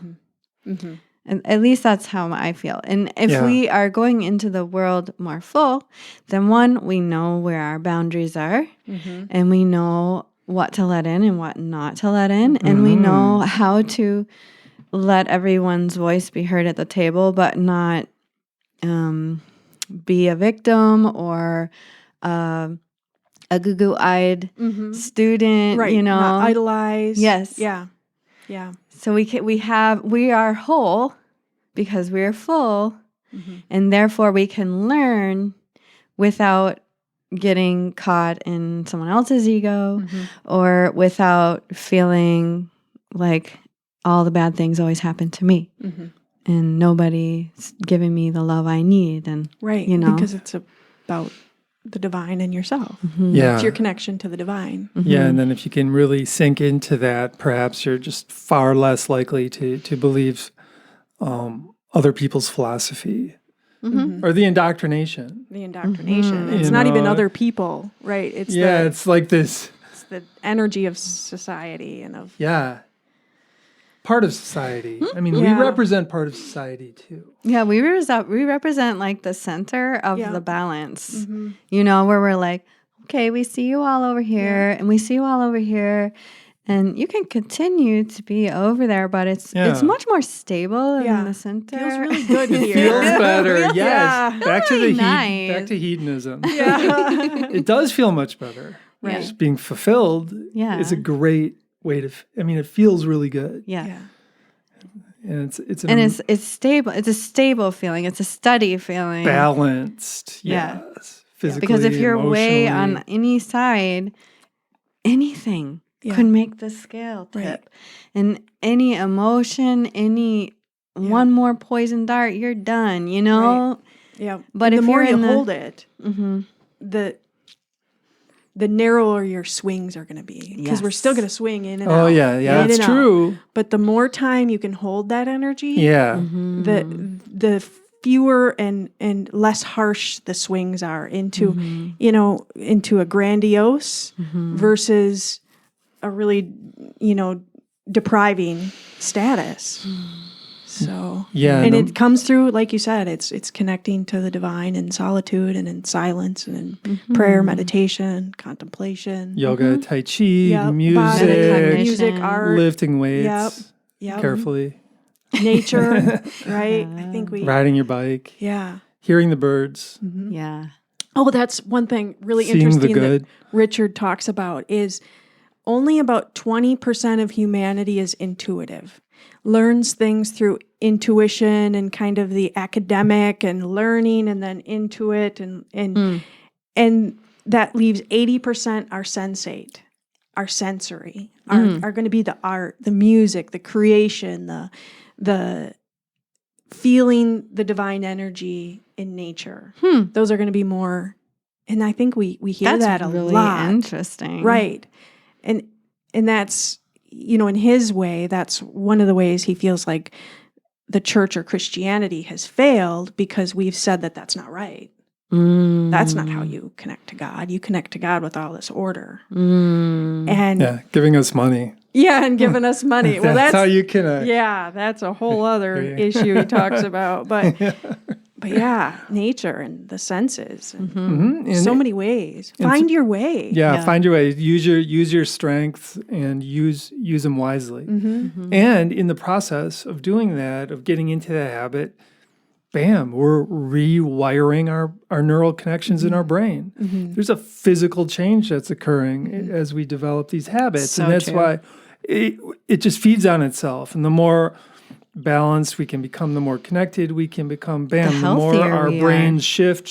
And at least that's how I feel. And if we are going into the world more full, then one, we know where our boundaries are, and we know what to let in and what not to let in, and we know how to let everyone's voice be heard at the table, but not be a victim or a goo-goo-eyed student, right? Not idolize. Yes. Yeah. So we are whole because we are full, and therefore we can learn without getting caught in someone else's ego or without feeling like all the bad things always happen to me and nobody's giving me the love I need. And because it's about the divine in yourself. It's your connection to the divine. Yeah, and then if you can really sink into that, perhaps you're just far less likely to believe other people's philosophy or the indoctrination. It's not even other people, right? It's like this. It's the energy of society and of part of society. I mean, we represent part of society too. Yeah, we represent like the center of the balance. Where we're like, okay, we see you all over here, and we see you all over here, and you can continue to be over there, but it's much more stable in the center. Feels really good here. Feels better. Yes. Yeah. Back to Really the nice. back to hedonism. Yeah. It does feel much better. Right. Just being fulfilled is a great way to. It feels really good. Yeah. And it's stable. It's a stable feeling. It's a steady feeling. Balanced. Yeah. Yes. Physically, because if you're way emotionally. on any side, anything could make the scale tip. Right. And any emotion, one more poison dart, you're done, Right. Yeah. But and if the more you're you hold it, the narrower your swings are going to be, because we're still going to swing in and out. Oh yeah, that's true. But the more time you can hold that energy, the fewer and less harsh the swings are into, into a grandiose versus a really, depriving status. So, and it comes through, like you said, it's connecting to the divine in solitude and in silence and in prayer, meditation, contemplation, yoga, tai chi, music, art, lifting weights, carefully, nature, right? I think riding your bike, hearing the birds, Oh, that's one thing really seeing interesting the good. that Richard talks about is only about 20% of humanity is intuitive. Learns things through intuition and kind of the academic and learning and then intuit and that leaves 80% are sensate, are sensory, are going to be the art, the music, the creation, the feeling the divine energy in nature. Those are going to be more, and I think we hear that a really lot. Interesting. Right. And that's, in his way, that's one of the ways he feels like the church or Christianity has failed, because we've said that that's not right. That's not how you connect to God. You connect to God with all this order. And giving us money. Yeah, and giving us money. Well, that's how you connect. Yeah, that's a whole other issue he talks about. But nature and the senses, and so many ways. Find your way. Find your way. Use your strengths and use them wisely. And in the process of doing that, of getting into that habit, bam, we're rewiring our neural connections in our brain. There's a physical change that's occurring as we develop these habits, and that's why it just feeds on itself. And the more balanced we can become, the more connected we can become. Bam, the more our brains shift,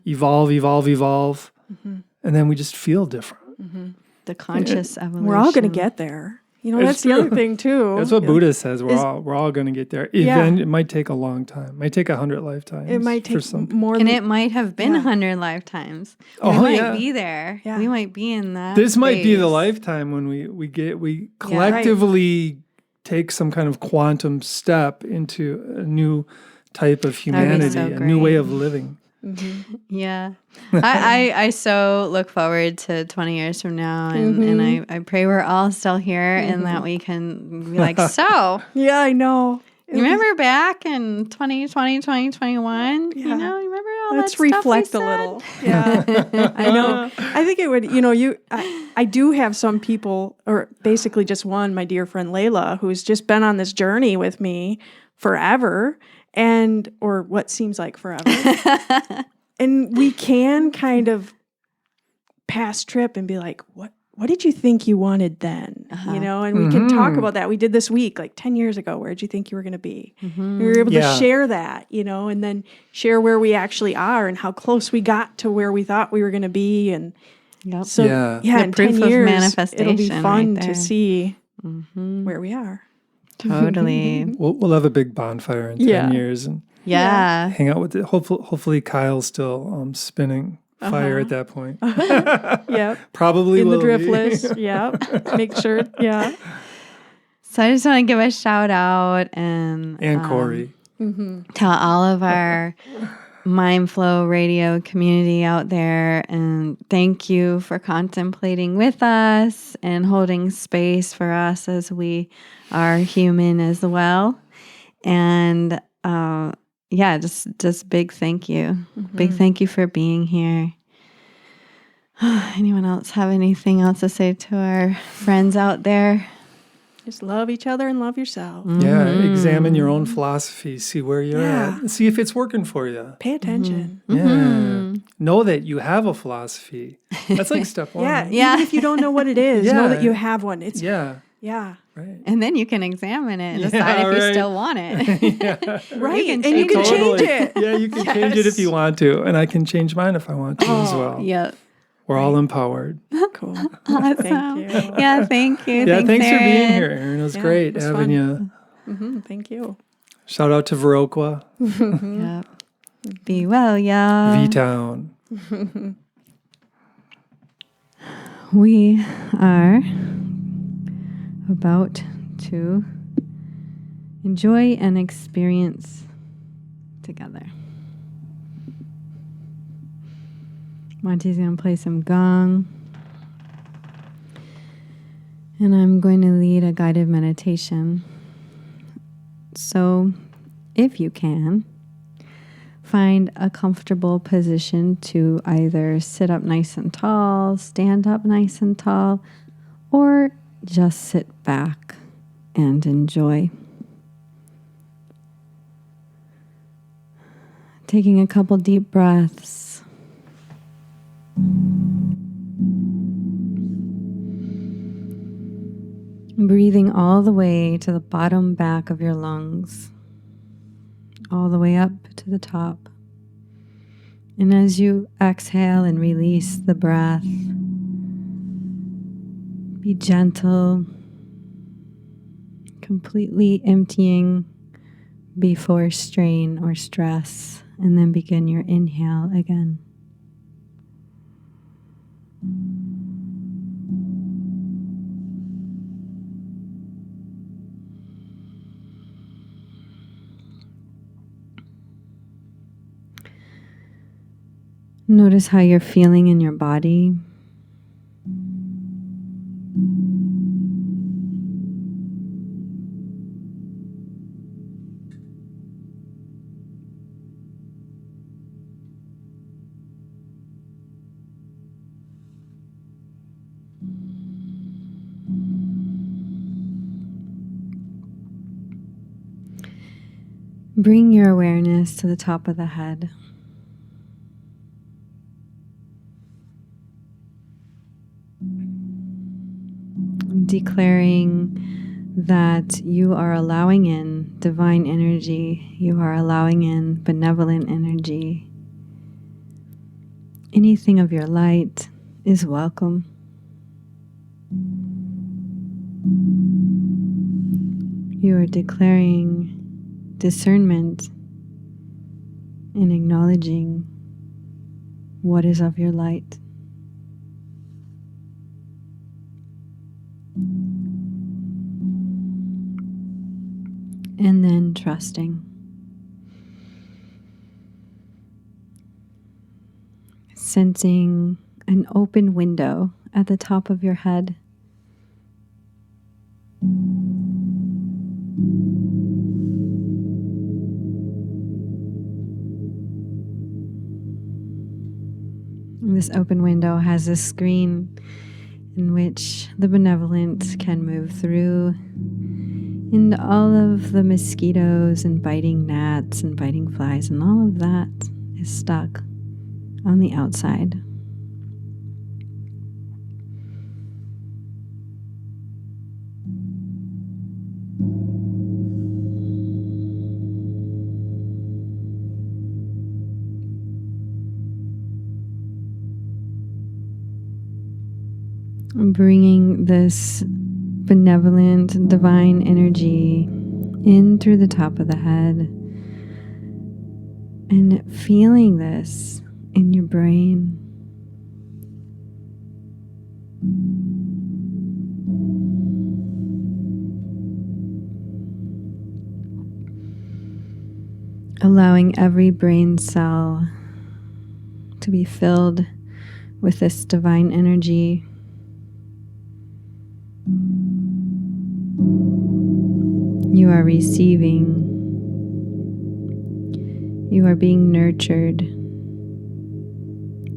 evolve, and then we just feel different. The conscious evolution. We're all going to get there. That's the other thing too. That's what Buddha says. We're all going to get there. It might take a long time. It might take 100 lifetimes. It might take more and it might have been 100 lifetimes. We might be there. We might be in that. This might be the lifetime when we collectively take some kind of quantum step into a new type of humanity, a new way of living. Yeah. I so look forward to 20 years from now, and I pray we're all still here and that we can be like, so. Yeah, I know. You remember back in 2020, 2021? Yeah. Remember all Let's that stuff reflect a little. Yeah. I know. I think it would, I do have some people, or basically just one, my dear friend Layla, who's just been on this journey with me forever, or what seems like forever. And we can kind of pass trip and be like, what did you think you wanted then? And we can talk about that. We did this week, like 10 years ago. Where did you think you were going to be? We were able to share that, and then share where we actually are and how close we got to where we thought we were going to be. And so, in 10 years, it'll be fun to see where we are. Totally. We'll have a big bonfire in 10 years and hang out with it. Hopefully Kyle's still spinning fire at that point. Probably in will the driftless. Make sure. So I just want to give a shout out and Corey to all of our Mindflow radio community out there, and thank you for contemplating with us and holding space for us as we are human as well. And just big thank you. Big thank you for being here. Anyone else have anything else to say to our friends out there? Just love each other and love yourself. Yeah, examine your own philosophy, see where you're at, and see if it's working for you. Pay attention. Know that you have a philosophy. That's like step one. Even if you don't know what it is, know that you have one. It's right. And then you can examine it and decide if you still want it. Right. You can change it. Yeah, you can change it if you want to. And I can change mine if I want to as well. Yep. We're all empowered. Cool. Awesome. Thank you. Yeah, thank you. Yeah, thanks for being Erin. here, Erin. It was great having you. Thank you. Shout out to Viroqua. Yep. Be well, y'all. V-Town. We are about to enjoy an experience together. Monte's going to play some gong, and I'm going to lead a guided meditation. So, if you can, find a comfortable position to either sit up nice and tall, stand up nice and tall, or just sit back and enjoy. Taking a couple deep breaths. Breathing all the way to the bottom back of your lungs, all the way up to the top. And as you exhale and release the breath, be gentle, completely emptying before strain or stress, and then begin your inhale again. Notice how you're feeling in your body. Bring your awareness to the top of the head. Declaring that you are allowing in divine energy, you are allowing in benevolent energy. Anything of your light is welcome. You are declaring discernment and acknowledging what is of your light. And then trusting. Sensing an open window at the top of your head. This open window has a screen in which the benevolent can move through, and all of the mosquitoes and biting gnats and biting flies and all of that is stuck on the outside. Bringing this benevolent, divine energy in through the top of the head and feeling this in your brain. Allowing every brain cell to be filled with this divine energy. You are receiving. You are being nurtured,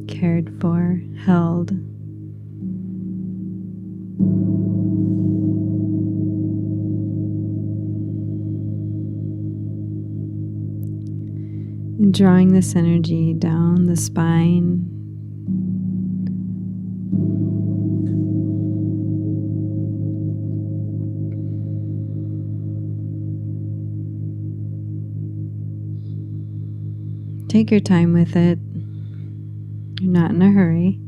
cared for, held. And drawing this energy down the spine. Take your time with it. You're not in a hurry.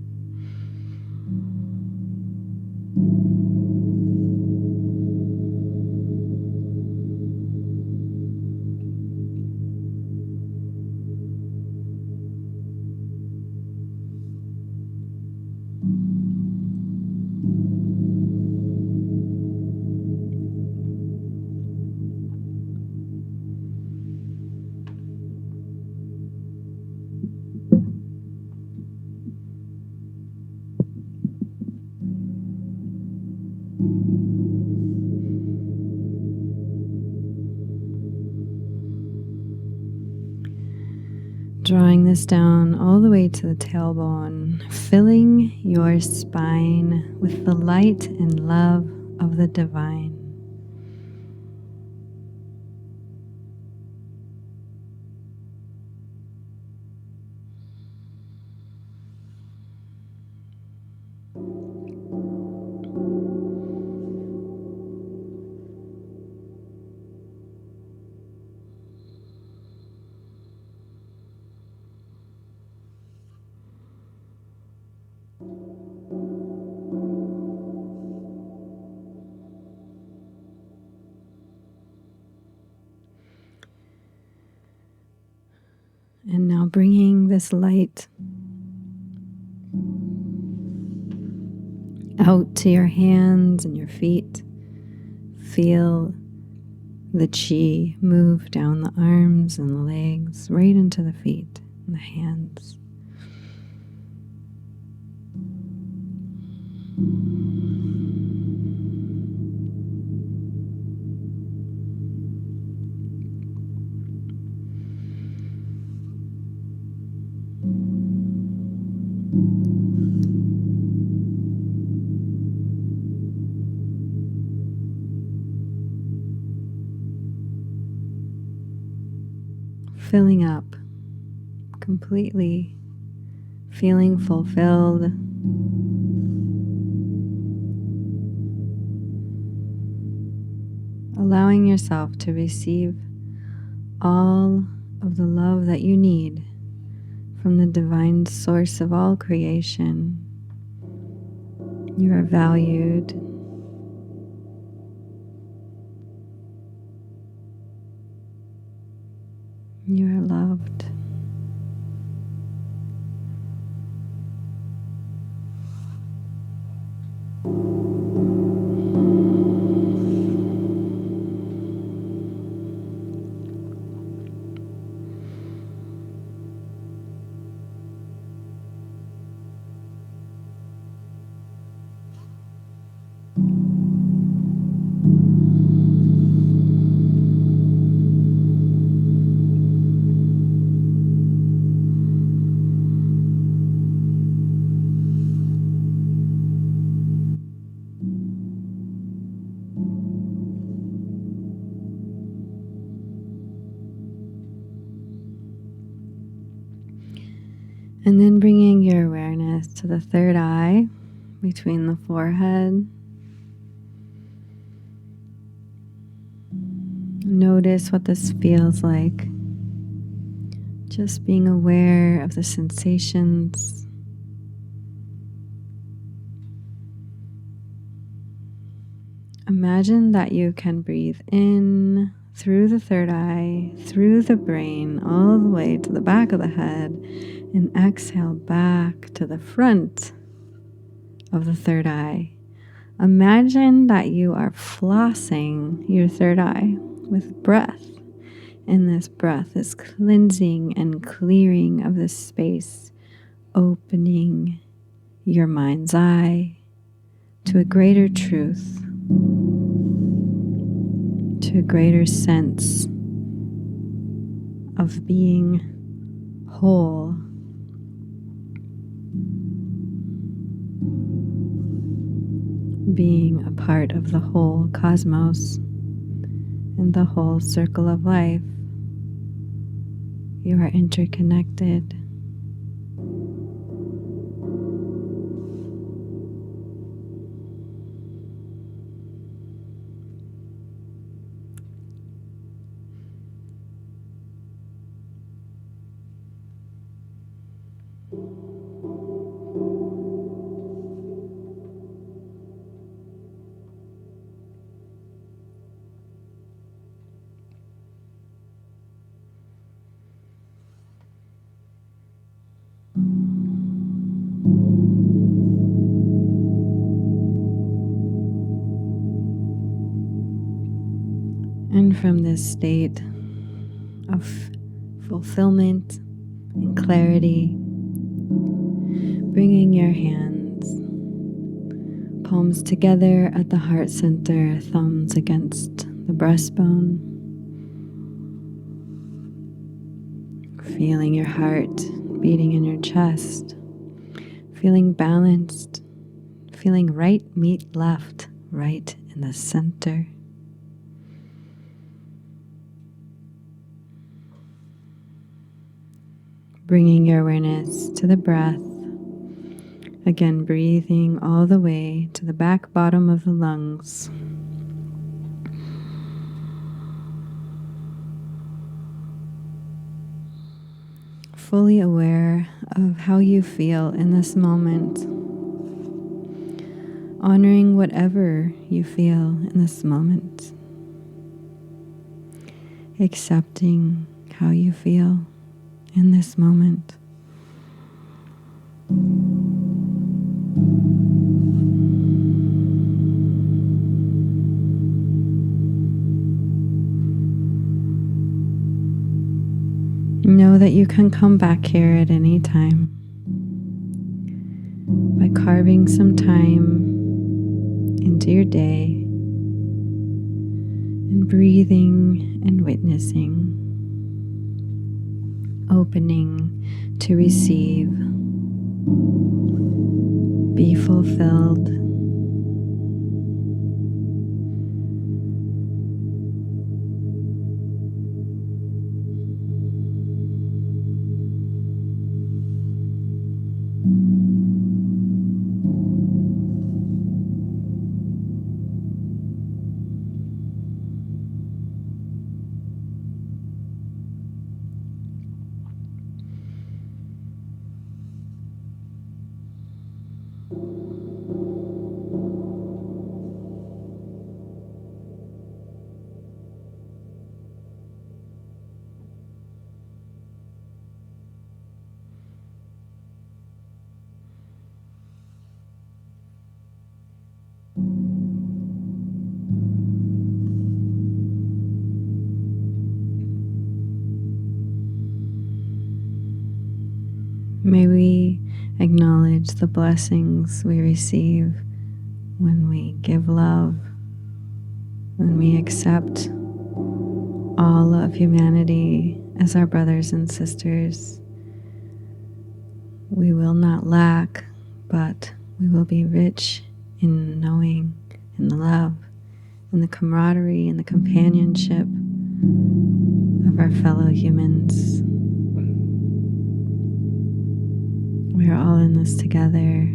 Drawing this down all the way to the tailbone, filling your spine with the light and love of the divine. And now bringing this light out to your hands and your feet. Feel the chi move down the arms and the legs, right into the feet and the hands. Filling up, completely feeling fulfilled. Allowing yourself to receive all of the love that you need from the divine source of all creation. You are valued. You are loved. And then bringing your awareness to the third eye between the forehead. Notice what this feels like. Just being aware of the sensations. Imagine that you can breathe in through the third eye, through the brain, all the way to the back of the head, and exhale back to the front of the third eye. Imagine that you are flossing your third eye with breath, and this breath is cleansing and clearing of this space, opening your mind's eye to a greater truth, to a greater sense of being whole. Being a part of the whole cosmos and the whole circle of life. You are interconnected. And from this state of fulfillment and clarity, bringing your hands, palms together at the heart center, thumbs against the breastbone. Feeling your heart beating in your chest. Feeling balanced. Feeling right meet left, right in the center. Bringing your awareness to the breath. Again, breathing all the way to the back bottom of the lungs. Fully aware of how you feel in this moment. Honoring whatever you feel in this moment. Accepting how you feel in this moment. Know that you can come back here at any time by carving some time into your day and breathing and witnessing, opening to receive, be fulfilled. May we acknowledge the blessings we receive when we give love, when we accept all of humanity as our brothers and sisters. We will not lack, but we will be rich in knowing, in the love, in the camaraderie, in the companionship of our fellow humans. We are all in this together.